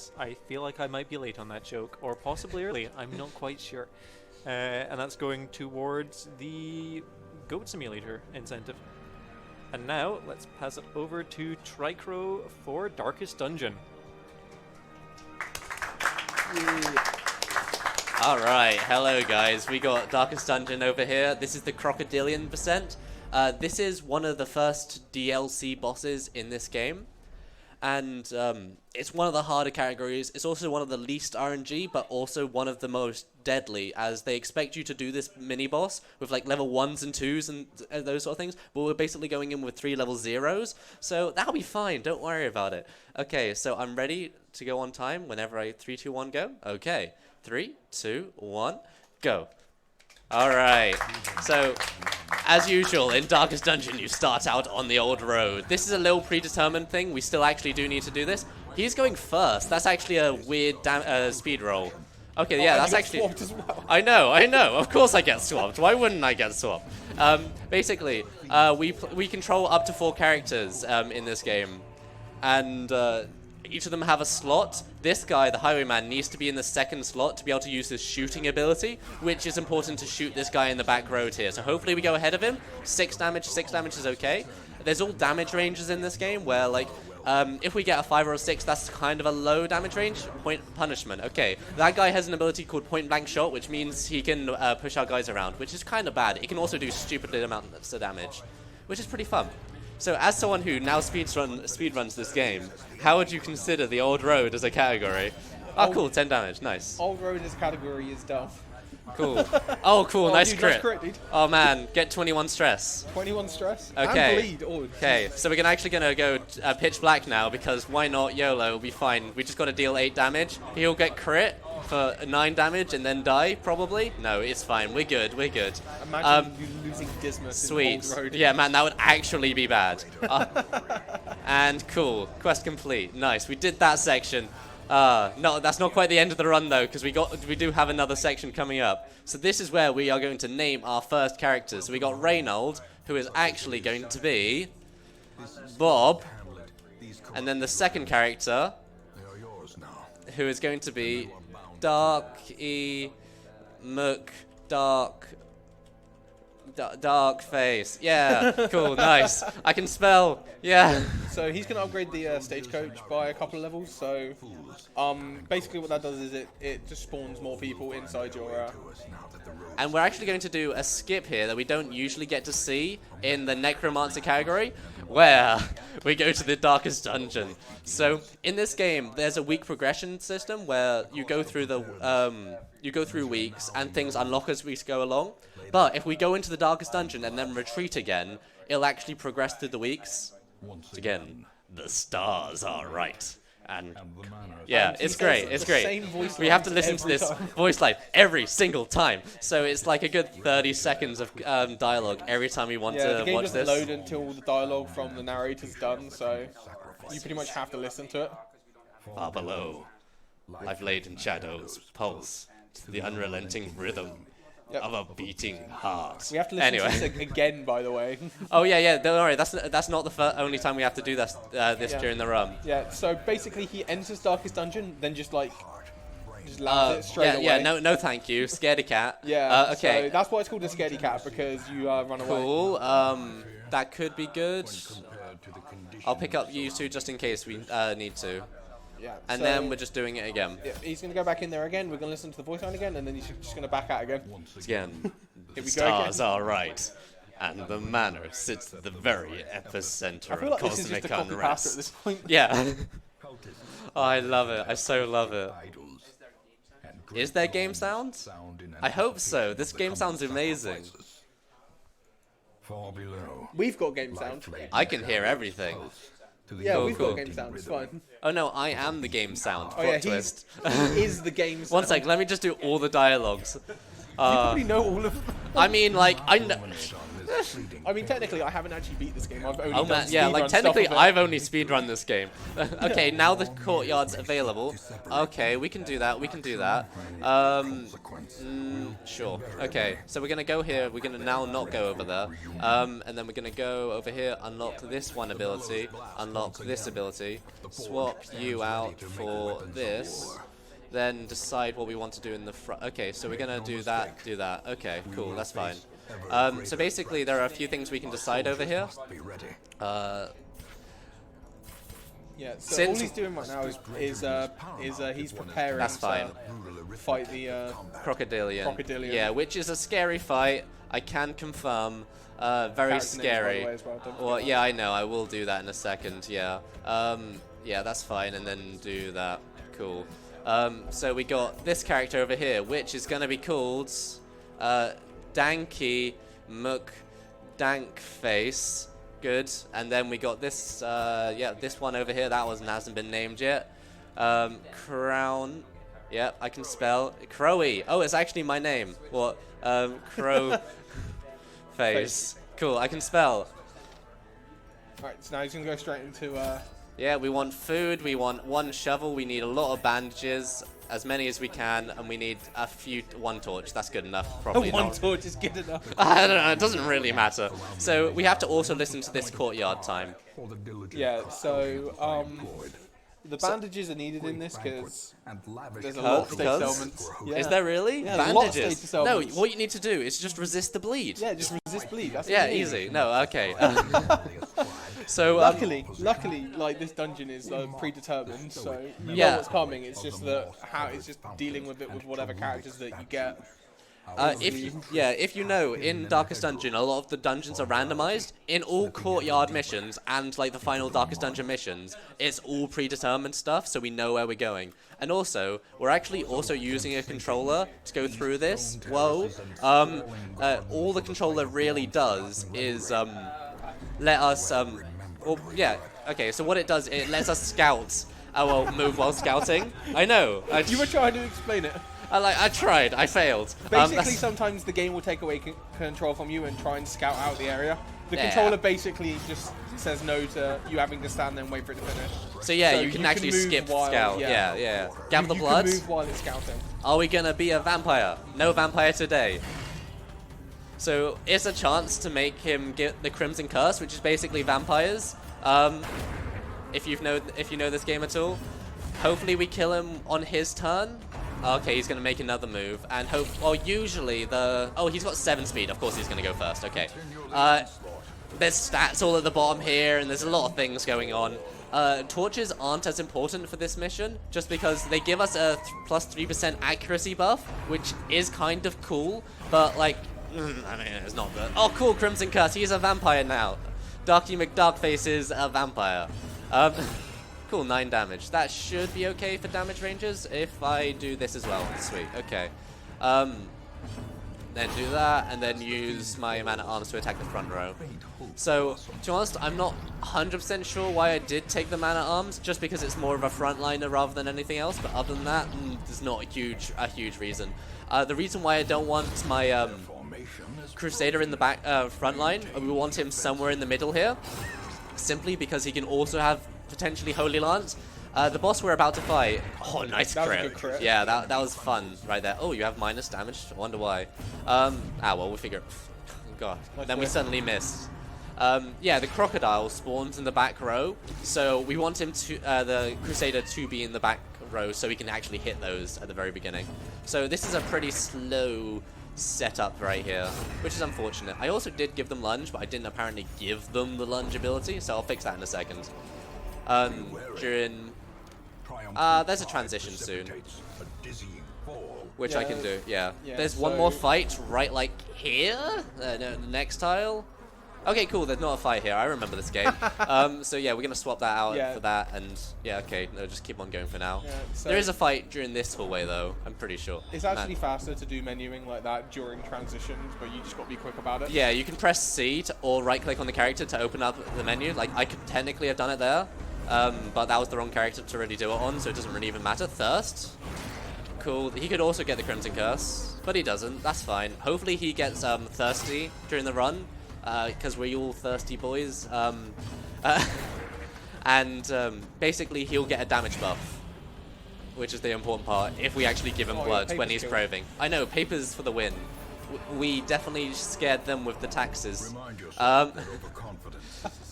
towards. I feel like I might be late on that joke, or possibly early. I'm not quite sure. And that's going towards the Goat Simulator incentive. And now, let's pass it over to Tricr0w for Darkest Dungeon. Alright, hello guys, we got Darkest Dungeon over here. This is the Crocodillian percent. This is one of the first DLC bosses in this game. And it's one of the harder categories. It's also one of the least RNG, but also one of the most deadly, as they expect you to do this mini-boss with like level 1s and 2s and those sort of things, but we're basically going in with 3 level 0s, so that'll be fine, don't worry about it. Okay, so I'm ready to go on time whenever I 3, 2, 1, go. Okay, 3, 2, 1, go. Alright, so as usual in Darkest Dungeon you start out on the old road. This is a little predetermined thing, we still actually do need to do this. He's going first, that's actually a weird speed roll. Okay, yeah, that's actually... As well. I know, of course I get swapped, why wouldn't I get swapped? Basically, we control up to 4 characters in this game, and each of them have a slot. This guy, the Highwayman, needs to be in the 2nd slot to be able to use his shooting ability, which is important to shoot this guy in the back road here. So hopefully we go ahead of him. 6 damage is okay. There's all damage ranges in this game where, like, if we get a 5 or a 6, that's kind of a low damage range. Point punishment. Okay, that guy has an ability called point blank shot, which means he can push our guys around, which is kind of bad. He can also do stupid amounts of damage, which is pretty fun. So as someone who now speedruns this game, how would you consider the old road as a category? Oh, cool, 10 damage, nice. Old road as a category is dumb. Cool. Oh, cool, Oh, nice dude, crit. nice crit, dude. Oh man, get 21 stress. 21 stress. Okay. And bleed. Oh, Okay, so we're actually gonna go pitch black now, because why not? YOLO, it'll be fine. We just gotta deal 8 damage. He'll get crit for 9 damage and then die, probably. No, it's fine. We're good. Imagine you losing Dismas Sweet. in Old Road. Yeah, man, that would actually be bad. And cool. Quest complete. Nice. We did that section. No, that's not quite the end of the run though, because we do have another section coming up. So this is where we are going to name our first characters. So we got Reynold, who is actually going to be Bob, and then the second character, who is going to be Dark Face. Yeah, cool, nice. I can spell. Yeah. So he's going to upgrade the stagecoach by a couple of levels. So basically what that does is it just spawns more people inside your... And we're actually going to do a skip here that we don't usually get to see in the Necromancer category, where we go to the Darkest Dungeon. So in this game, there's a week progression system where you go through weeks and things unlock as we go along. But if we go into the Darkest Dungeon and then retreat again, it'll actually progress through the weeks. Once again, the stars are right. And yeah, it's great. It's great. We have to listen to this voice line every single time. So it's like a good 30 seconds of dialogue every time we want to the game watch doesn't this. load until the dialogue from the narrator's done, so you pretty much have to listen to it. Far below, I've laid in shadows, pulse to the unrelenting rhythm of a beating heart. We have to listen to this again, by the way. Oh yeah, don't worry. That's not the only time we have to do this during the run. Yeah. So basically, he enters Darkest Dungeon, then just lands it straight away. Yeah. No, thank you. Scaredy cat. Yeah. Okay. So that's why it's called a scaredy cat, because you run away. Cool. That could be good. I'll pick up you two just in case we need to. Yeah. And then we're just doing it again. Yeah, he's going to go back in there again. We're going to listen to the voice line again, and then he's just going to back out again. Again. Here The we go again. stars are right, and the manor sits at the very epicenter I feel of like this is cosmic just a copy paste at this unrest. point. Yeah. Oh, I love it. I so love it. Is there game sound? I hope so. This game sounds amazing. We've got game sound. I can hear everything. Yeah, Cool, we've cool. got game sound. It's fine. Oh no, I am the game sound. Oh yeah, Plot twist. he is the game sound. One sec, let me just do all the dialogues. You probably know all of them. I mean, like, I know. I mean, technically, I haven't actually beat this game. I've only Oh done man, yeah, like speedrun stuff technically of it. I've only speedrun this game. Okay, now the courtyard's available. Okay, we can do that, we can do that. Sure. Okay, so we're gonna go here, we're gonna now not go over there. And then we're gonna go over here, unlock this one ability, unlock this ability, swap you out for this, then decide what we want to do in the front. Okay, so we're gonna do that. Okay, cool, that's fine. So basically, there are a few things we can decide over here. Yeah, so all he's doing right now is he's preparing That's fine. to fight the Crocodillian. Yeah, which is a scary fight. I can confirm. Very scary. Well, yeah, I know. I will do that in a second. Yeah. Yeah, that's fine. And then do that. Cool. So we got this character over here, which is gonna be called Danky McDankface. Good. And then we got this, yeah, this one over here. That one hasn't been named yet. Crown. Yep, I can spell. Crocodillian. Oh, it's actually my name. What? Crow face. Cool, I can spell. Alright, so now he's gonna go straight into Yeah, we want food, we want one shovel, we need a lot of bandages, as many as we can, and we need one torch. That's good enough, probably one not. torch is good enough. I don't know, it doesn't really matter. So we have to also listen to this courtyard time. Yeah, so the bandages are needed in this because there's a lot of status elements. Yeah. Is there really? Yeah, there's a lot of Bandages? status No, elements. what you need to do is just resist the bleed. Yeah, just resist bleed. That's Yeah, what you need. easy. No, okay. So luckily, like this dungeon is predetermined, so you know what's coming. It's just it's just dealing with it with whatever characters that you get. If you know, in Darkest Dungeon, a lot of the dungeons are randomized. In all courtyard missions and like the final Darkest Dungeon missions, it's all predetermined stuff, so we know where we're going. And also, we're actually also using a controller to go through this. Whoa. All the controller really does is let us well, yeah. Okay, so what it does, it lets us scout our move while scouting. I know. You were trying to explain it. I tried. I failed. Basically, sometimes the game will take away control from you and try and scout out the area. The controller basically just says no to you having to stand there and wait for it to finish. So yeah, you can actually skip scout. Yeah. Gather the blood. You can move while it's scouting. Are we gonna be a vampire? No vampire today. So it's a chance to make him get the Crimson Curse, which is basically vampires. If you know this game at all, hopefully we kill him on his turn. Okay, he's gonna make another move, and usually he's got 7 speed. Of course, he's gonna go first. Okay. There's stats all at the bottom here, and there's a lot of things going on. Torches aren't as important for this mission, just because they give us a plus 3% accuracy buff, which is kind of cool, but like, I mean, it's not good. Oh, cool, Crimson Curse. He's a vampire now. Darky McDarkface is a vampire. Cool, 9 damage. That should be okay for damage ranges if I do this as well. Sweet, okay. Then do that, and then use my man-at-arms to attack the front row. So, to be honest, I'm not 100% sure why I did take the man-at-arms, just because it's more of a frontliner rather than anything else, but other than that, there's not a huge reason. The reason why I don't want my Crusader in the back front line, we want him somewhere in the middle here, simply because he can also have potentially Holy Lance. The boss we're about to fight. Oh, nice crit. That was a good crit. Yeah, that was fun right there. Oh, you have minus damage. I wonder why. Well, we'll figure. God. Then we suddenly missed. Yeah, the crocodile spawns in the back row, so we want him to the Crusader to be in the back row so we can actually hit those at the very beginning. So this is a pretty slow setup right here, which is unfortunate. I also did give them lunge, but I didn't apparently give them the lunge ability, so I'll fix that in a second. There's a transition soon, which I can do. Yeah. There's one more fight right like here. No, the next tile. Okay, cool. There's not a fight here. I remember this game. So yeah, we're gonna swap that out for that, and yeah, okay. No, just keep on going for now. Yeah, so there is a fight during this hallway though. I'm pretty sure. It's actually faster to do menuing like that during transitions, but you just got to be quick about it. Yeah, you can press C or right-click on the character to open up the menu. Like I could technically have done it there, but that was the wrong character to really do it on, so it doesn't really even matter. Thirst. Cool. He could also get the Crimson Curse, but he doesn't. That's fine. Hopefully he gets thirsty during the run, because we're all thirsty boys. Basically he'll get a damage buff, which is the important part, if we actually give him blood when he's craving. I know, Papers for the win. We definitely scared them with the taxes.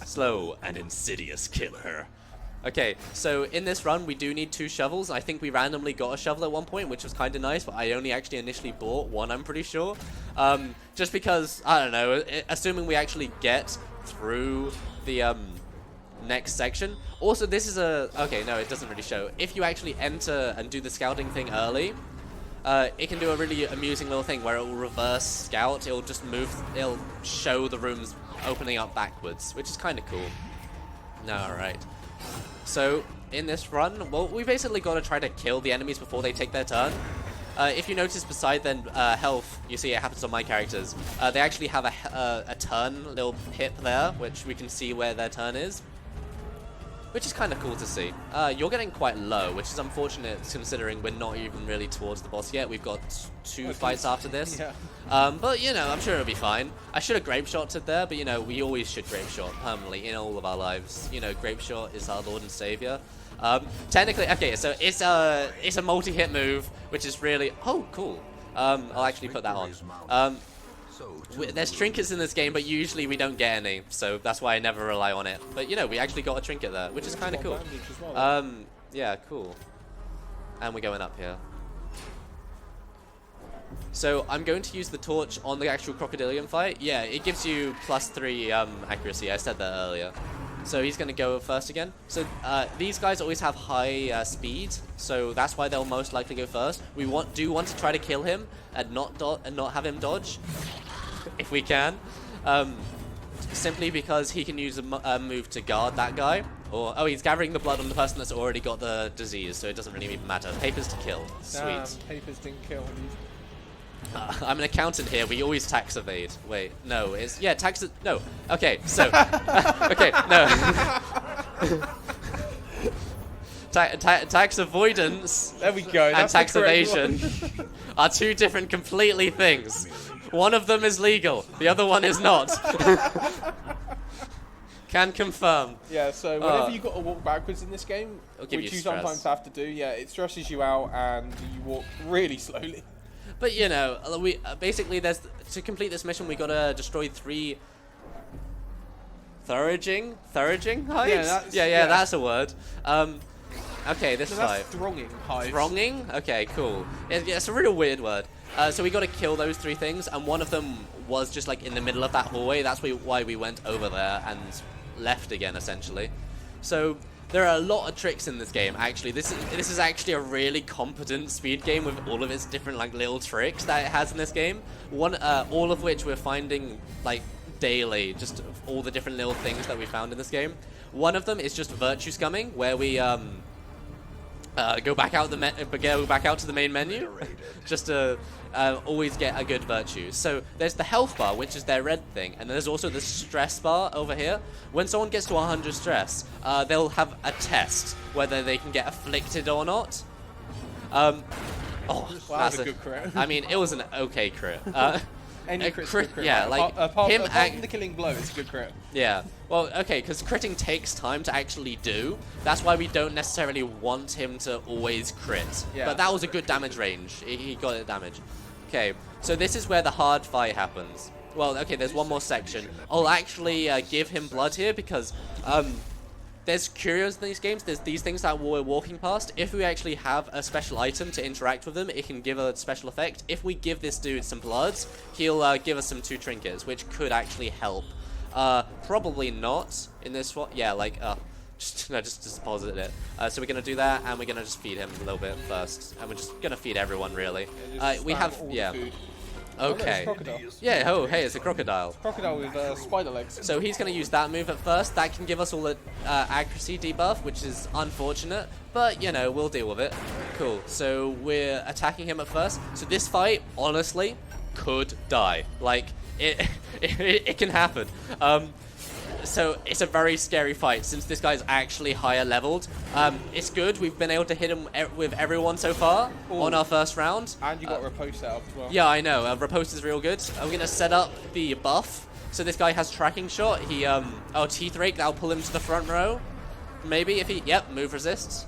Slow and insidious killer. Okay, so in this run we do need 2 shovels. I think we randomly got a shovel at one point, which was kind of nice, but I only actually initially bought 1, I'm pretty sure. Just because, I don't know, assuming we actually get through the next section. Also, this is a... Okay, no, it doesn't really show. If you actually enter and do the scouting thing early, it can do a really amusing little thing where it will reverse scout. It'll just move... It'll show the rooms opening up backwards, which is kind of cool. No, alright. So, in this run, well, we basically got to try to kill the enemies before they take their turn. If you notice beside their health, you see it happens on my characters. They actually have a turn little pip there, which we can see where their turn is. Which is kind of cool to see. You're getting quite low, which is unfortunate considering we're not even really towards the boss yet. We've got 2 fights after this. Yeah. But, you know, I'm sure it'll be fine. I should have grape shotted there, but, you know, we always should grape shot permanently in all of our lives. You know, grape shot is our Lord and Savior. Technically, okay, so it's a multi-hit move, which is really... Oh, cool. I'll actually put that on. There's trinkets in this game, but usually we don't get any, so that's why I never rely on it. But, you know, we actually got a trinket there, which is kind of cool. Yeah, cool. And we're going up here. So, I'm going to use the torch on the actual Crocodillian fight. Yeah, it gives you +3 accuracy, I said that earlier. So he's going to go first again. So these guys always have high speed, so that's why they'll most likely go first. We do want to try to kill him and not have him dodge, if we can. Simply because he can use a move to guard that guy. Or he's gathering the blood on the person that's already got the disease, so it doesn't really even matter. Papers to kill. Sweet. Damn, Papers didn't kill. I'm an accountant here. We always tax evade. Wait, no, tax. No. Okay, so okay, no. Tax avoidance. There we go. And tax evasion are 2 different completely things. One of them is legal. The other one is not. Can confirm. Yeah. So whenever you got to walk backwards in this game, which you sometimes have to do, yeah, it stresses you out and you walk really slowly. But, you know, we basically, to complete this mission, we gotta destroy 3 Thuraging hives? Yeah, that's a word. Okay, this fight. Thronging hives. Thronging? Okay, cool. It's a real weird word. So we gotta kill those 3 things, and one of them was just, like, in the middle of that hallway. That's why we went over there and left again, essentially. So... There are a lot of tricks in this game, actually. This is actually a really competent speed game with all of its different, like, little tricks that it has in this game. All of which we're finding, like, daily, just all the different little things that we found in this game. One of them is just virtue scumming, where we go back out to the main menu, just to always get a good virtue. So there's the health bar, which is their red thing, and there's also the stress bar over here. When someone gets to 100 stress, they'll have a test whether they can get afflicted or not. Wow, that's a good crit. I mean, it was an okay crit. Any crit, yeah, like apart from the killing blow, it's a good crit. Yeah, well, okay, because critting takes time to actually do. That's why we don't necessarily want him to always crit. Yeah. But that was a good damage range. He got it damage. Okay, so this is where the hard fight happens. Well, okay, there's one more section. I'll actually give him blood here because there's curios in these games. There's these things that we're walking past. If we actually have a special item to interact with them, it can give a special effect. If we give this dude some bloods, he'll give us some 2 trinkets, which could actually help. Probably not in this one. Yeah, like, just deposit it. So we're going to do that, and we're going to just feed him a little bit first. And we're just going to feed everyone, really. We have, yeah. Okay. Yeah, oh, hey, it's a crocodile. Crocodile with spider legs. So he's going to use that move at first. That can give us all the accuracy debuff, which is unfortunate. But, you know, we'll deal with it. Cool. So we're attacking him at first. So this fight, honestly, could die. Like, it can happen. so it's a very scary fight since this guy's actually higher leveled. It's good. We've been able to hit him with everyone so far on our first round. And you got riposte set up as well. Yeah, I know. Riposte is real good. I'm going to set up the buff. So this guy has tracking shot. He, teeth rake, that'll pull him to the front row. Maybe if he, yep, move resists.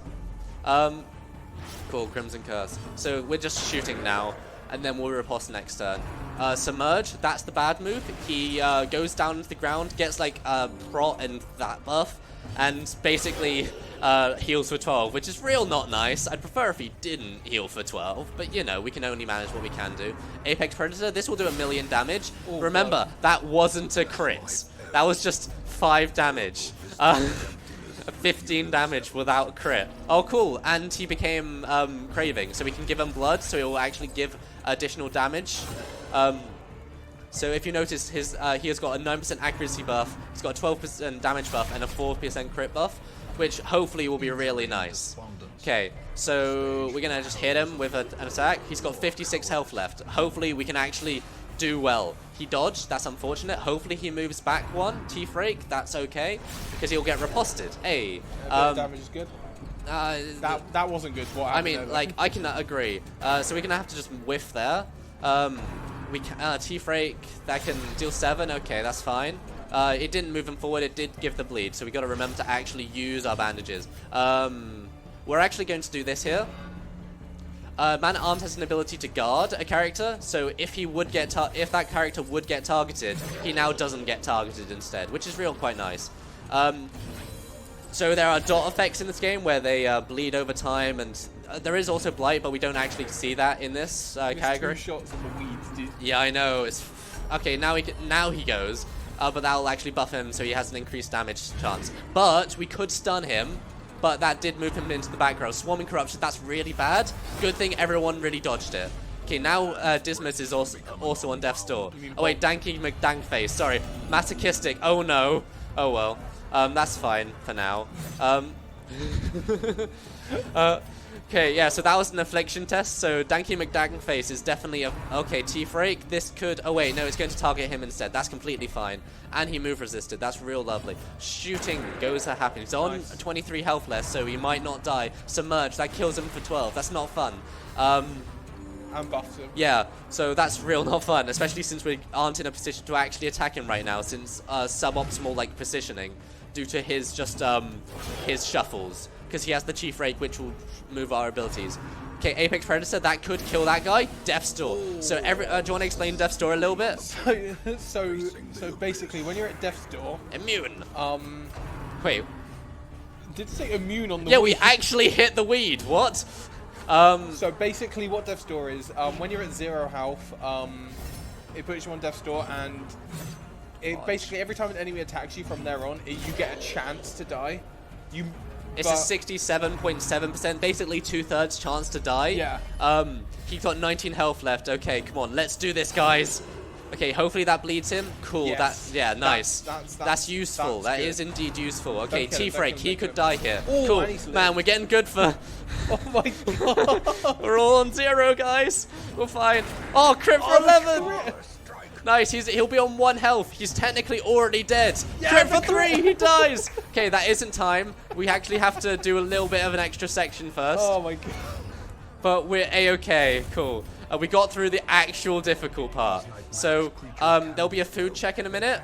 Cool, Crimson Curse. So we're just shooting now, and then we'll riposte next turn. Submerge, that's the bad move. He goes down into the ground, gets like prot and that buff, and basically heals for 12, which is real not nice. I'd prefer if he didn't heal for 12, but you know, we can only manage what we can do. Apex Predator, this will do 1,000,000 damage. Oh, remember, that wasn't a crit. That was just 5 damage. 15 damage without crit. Oh, cool. And he became craving, so we can give him blood, so he will actually give additional damage. So if you notice, his he has got a 9% accuracy buff, he's got a 12% damage buff, and a 4% crit buff, which hopefully will be really nice. Okay, so we're going to just hit him with an attack. He's got 56 health left. Hopefully we can actually do well. He dodged, that's unfortunate. Hopefully he moves back one. Teeth rake, that's okay, because he'll get riposted. Hey. Damage is good. That wasn't good. What I mean, like, I can agree. So we're going to have to just whiff there. We can, Teeth rake, that can deal 7. Okay, that's fine. It didn't move him forward, it did give the bleed, so we got to remember to actually use our bandages. We're actually going to do this here. Man-at-Arms has an ability to guard a character, so if he would get if that character would get targeted, he now doesn't get targeted instead, which is real quite nice. So there are dot effects in this game where they bleed over time, and there is also blight, but we don't actually see that in this category. 2 shots in the weeds, dude. Yeah, I know. It's okay. Now he goes, but that will actually buff him, so he has an increased damage chance. But we could stun him. But that did move him into the back row. Swarming Corruption, that's really bad. Good thing everyone really dodged it. Okay, now Dismas is also on Death's Door. Oh wait, Danky McDankface, sorry. Masochistic, oh no. Oh well. That's fine for now. Okay, yeah, so that was an affliction test. So Danky McDankface is definitely a... Okay, Teeth Rake, this could... Oh wait, no, it's going to target him instead. That's completely fine. And he move resisted. That's real lovely. Shooting goes to happen. He's on 23 health less, so he might not die. Submerge, that kills him for 12. That's not fun. And buffs him. Yeah, so that's real not fun, especially since we aren't in a position to actually attack him right now, since suboptimal like positioning due to his just his shuffles, because he has the Chief Rake, which will move our abilities. Okay, Apex Predator, that could kill that guy. Death's Door. So do you want to explain Death's Door a little bit? So basically, when you're at Death's Door, immune. Wait. Did it say immune on the? Yeah, weed? we actually hit the weed. What? So basically, what Death's Door is, when you're at 0 health, it puts you on Death's Door, and it basically every time an enemy attacks you from there on, you get a chance to die. It's a 67.7%, basically 2/3 chance to die. Yeah. He's got 19 health left. Okay, come on, let's do this, guys. Okay, hopefully that bleeds him. Cool. Yes. Nice. That's useful. That is indeed useful. Okay, Teeth Rake, he could die here. Cool. Man, we're getting good for... Oh my god. We're all on 0, guys. We're fine. Oh, crit for 11. Nice, he'll be on 1 health. He's technically already dead. Yeah, crit for 3, he dies. Okay, that isn't time. We actually have to do a little bit of an extra section first. Oh my god. But we're A-okay, cool. We got through the actual difficult part. So, there'll be a food check in a minute.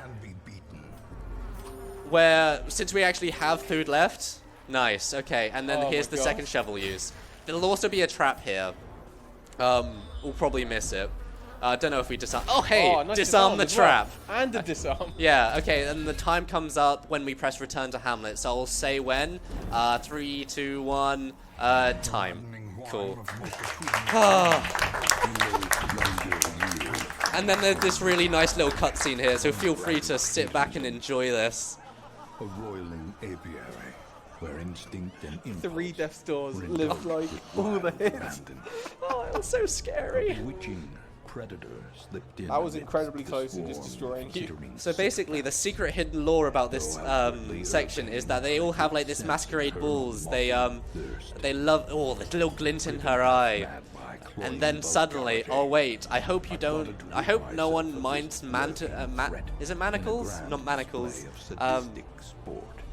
Where, since we actually have food left. Nice, okay. And then here's the second shovel use. There'll also be a trap here. We'll probably miss it. I don't know if we disarm. Oh, hey! Nice disarm the trap. Well. And the disarm. Yeah, okay, and the time comes up when we press return to Hamlet. So I'll say when. 3, 2, 1, time. Cool. And then there's this really nice little cutscene here, so feel free to sit back and enjoy this. A roiling apiary where instinct and impulse 3 Death's Doors live like all the hits. Oh, it was so scary. Bewitching predators that was incredibly close to just destroying you. So basically, the secret hidden lore about this section is that they all have like this masquerade balls. They love the little glint in her eye. and then suddenly, oh wait, I hope you don't, I hope no one minds is it manacles? Not manacles.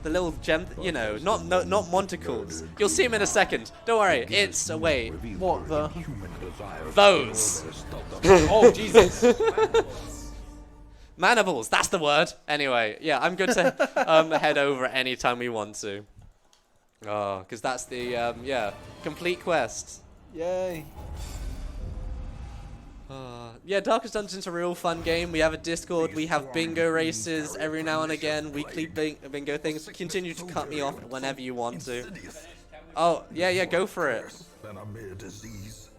The little gem, you know, not monticles. You'll see him in a second. Don't worry, it's wait. What the? Those. Oh, Jesus. Mandibles, that's the word. Anyway, yeah, I'm good to head over anytime we want to. Oh, because that's the, yeah, complete quest. Yay. Yeah, Darkest Dungeon's a real fun game. We have a Discord, we have bingo races every now and again, weekly bingo things. Continue to cut me off whenever you want to. Oh, yeah, go for it. Than a mere disease.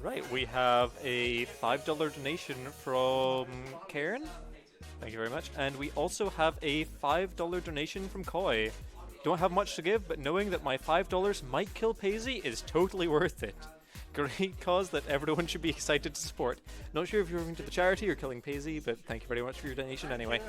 Right, we have a $5 donation from Karen. Thank you very much. And we also have a $5 donation from Koi. Don't have much to give, but knowing that my $5 might kill Paisley is totally worth it. Great cause that everyone should be excited to support. Not sure if you're going to the charity or killing Paisley, but thank you very much for your donation anyway.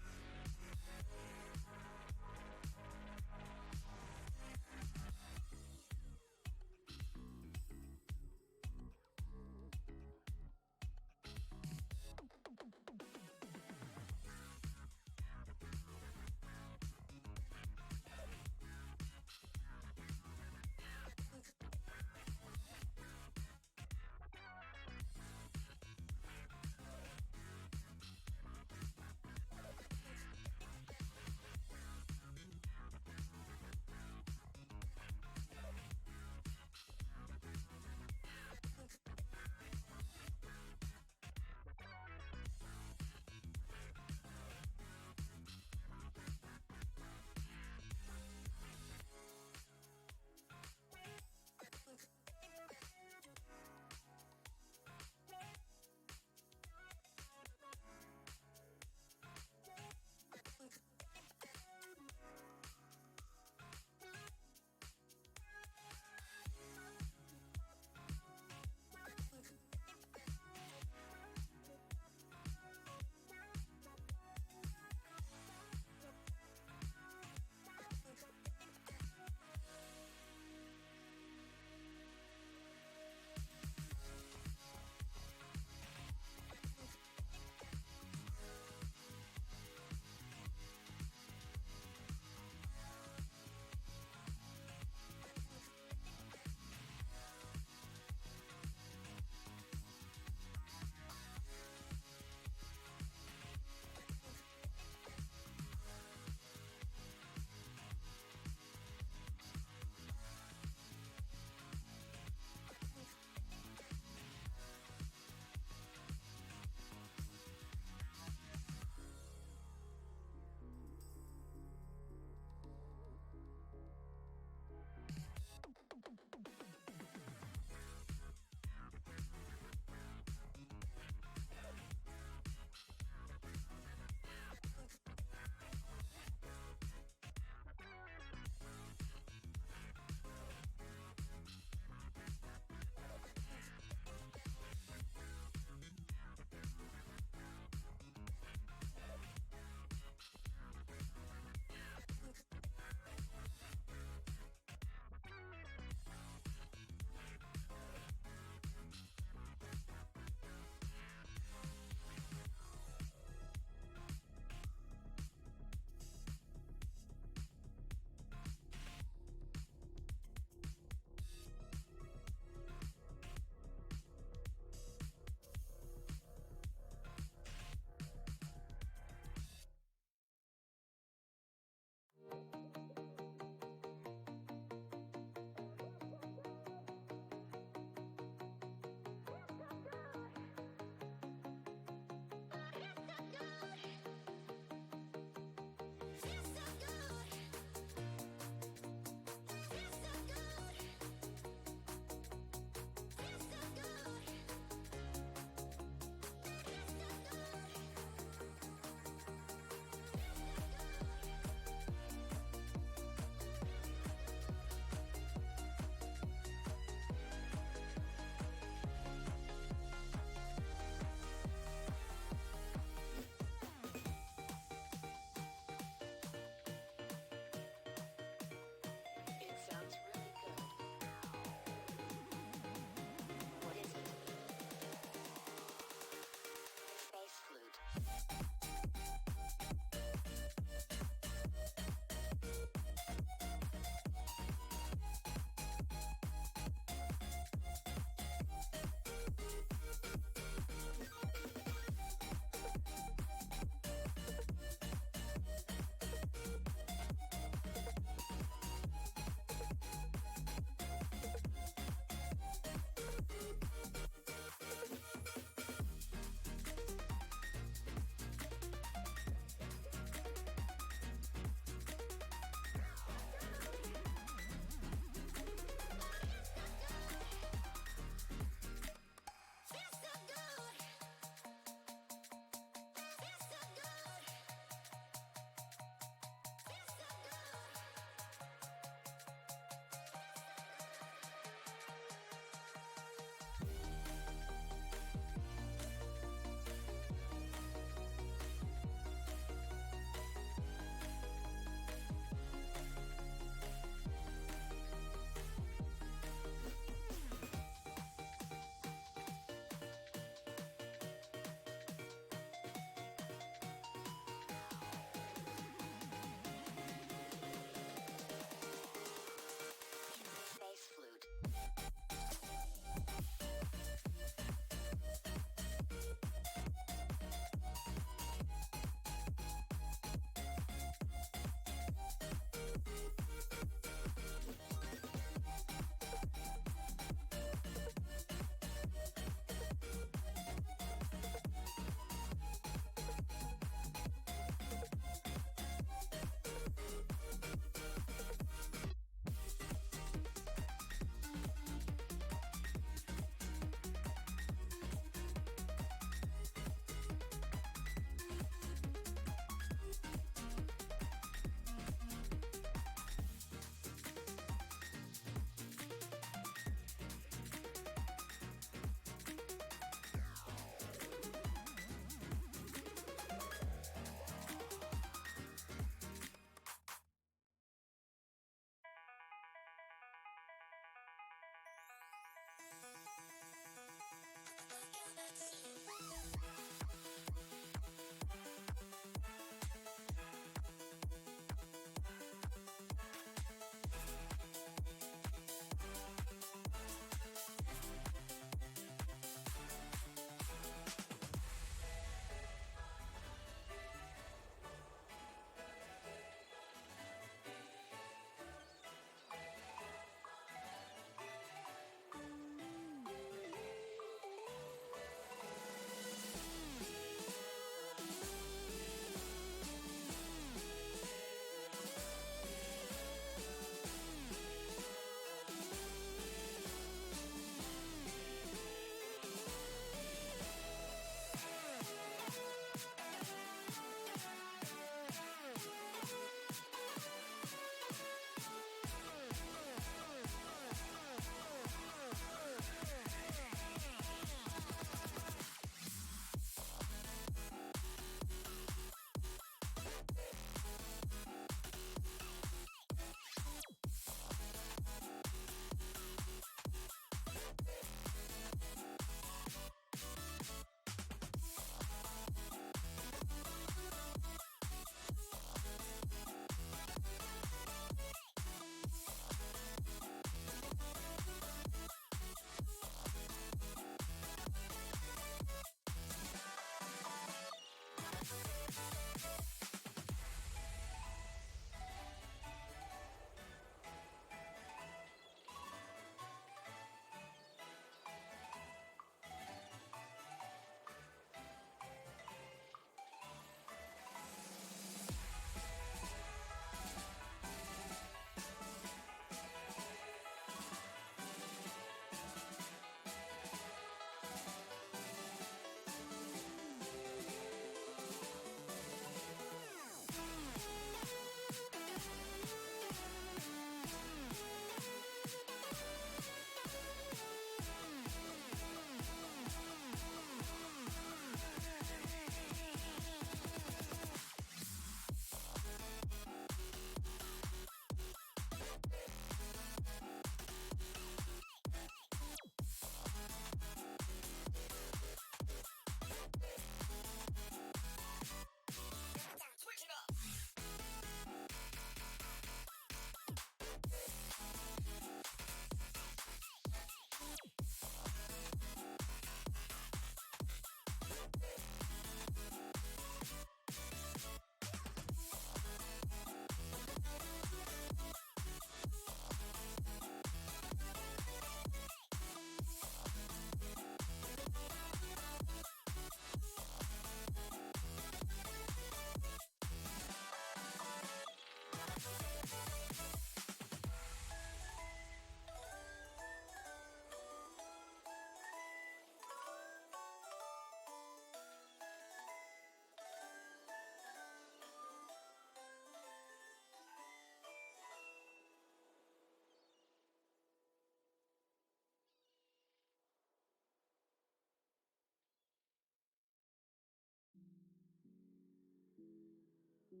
Can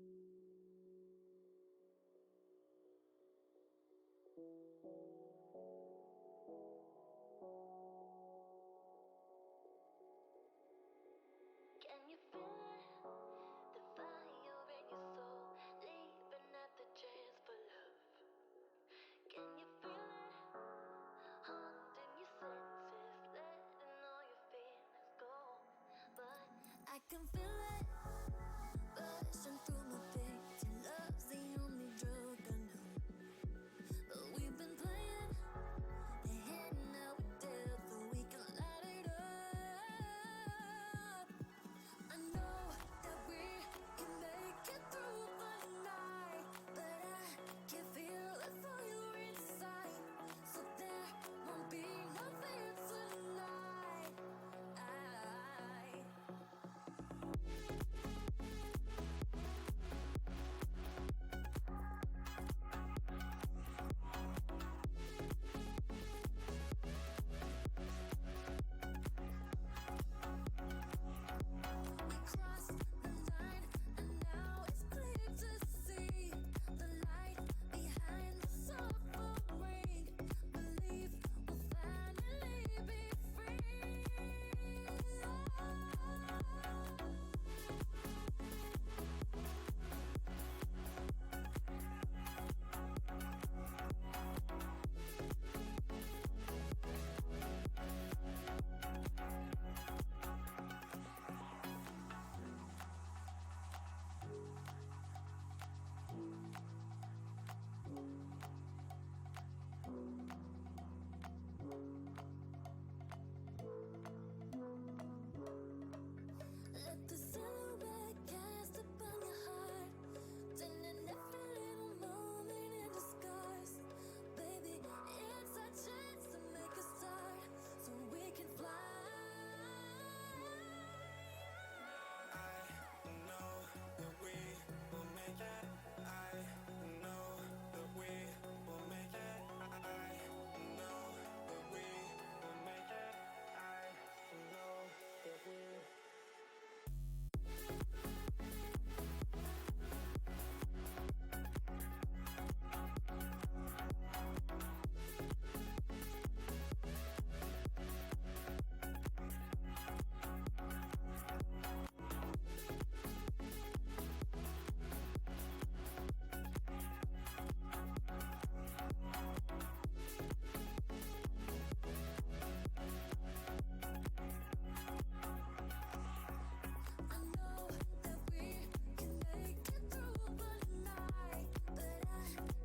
you feel it? The fire in your soul, leaping at the chance for love. Can you feel it? Haunting your senses, letting all your feelings go. But I can feel it bursting through my veins. Your love's the only drug I know. But we've been playing the hand now we're dead, so we can light it up. I know that we can make it through the night, but I can feel the fire inside, so there won't be no fear tonight. We crossed the line, and now it's clear to see the light behind the suffering. Believe we'll finally be free. Let the silhouette cast upon your heart, turning every little moment into scars. Baby, it's our chance to make a start, so we can fly. I know that we will make it. I know that we will make it. I know that we will make it. I know that we. I know that we can make it through the night, but I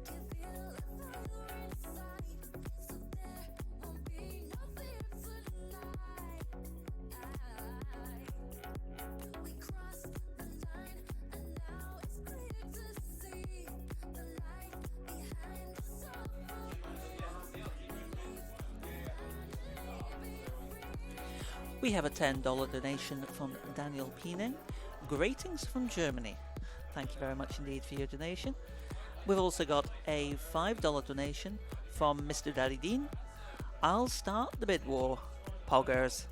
can feel the fire inside, so there won't be no fear tonight. We crossed the line, and now it's clear to see the light behind the suffering. We have a $10 donation from Daniel Peening. Greetings from Germany. Thank you very much indeed for your donation. We've also got a $5 donation from Mr. Daddy Dean. I'll start the bid war. Poggers.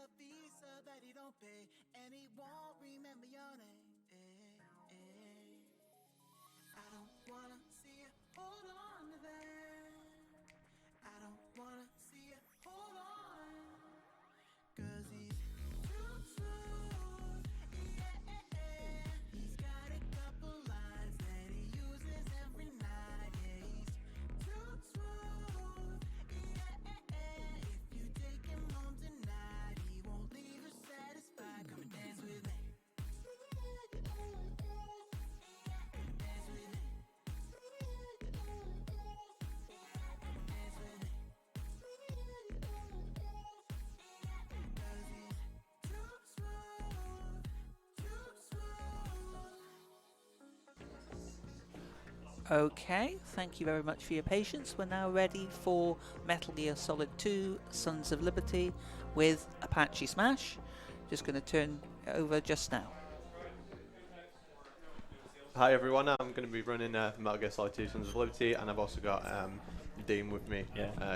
a fee so that he don't pay, and he won't remember your name. I don't wanna see you hold on to that. I don't wanna see you hold on, 'cause he's too smooth. Yeah, he's got a couple lines that he uses every night. Yeah, he's too smooth. Yeah, if you take him home tonight, he won't leave you satisfied. Come and dance with me. Dance with me. Dance with me. 'Cause he's too smooth. Too smooth. Okay, thank you very much for your patience. We're now ready for Metal Gear Solid 2 Sons of Liberty with Apache Smash. Just going to turn it over just now. Hi everyone, I'm going to be running Metal Gear Solid 2 Sons of Liberty, and I've also got Dean with me.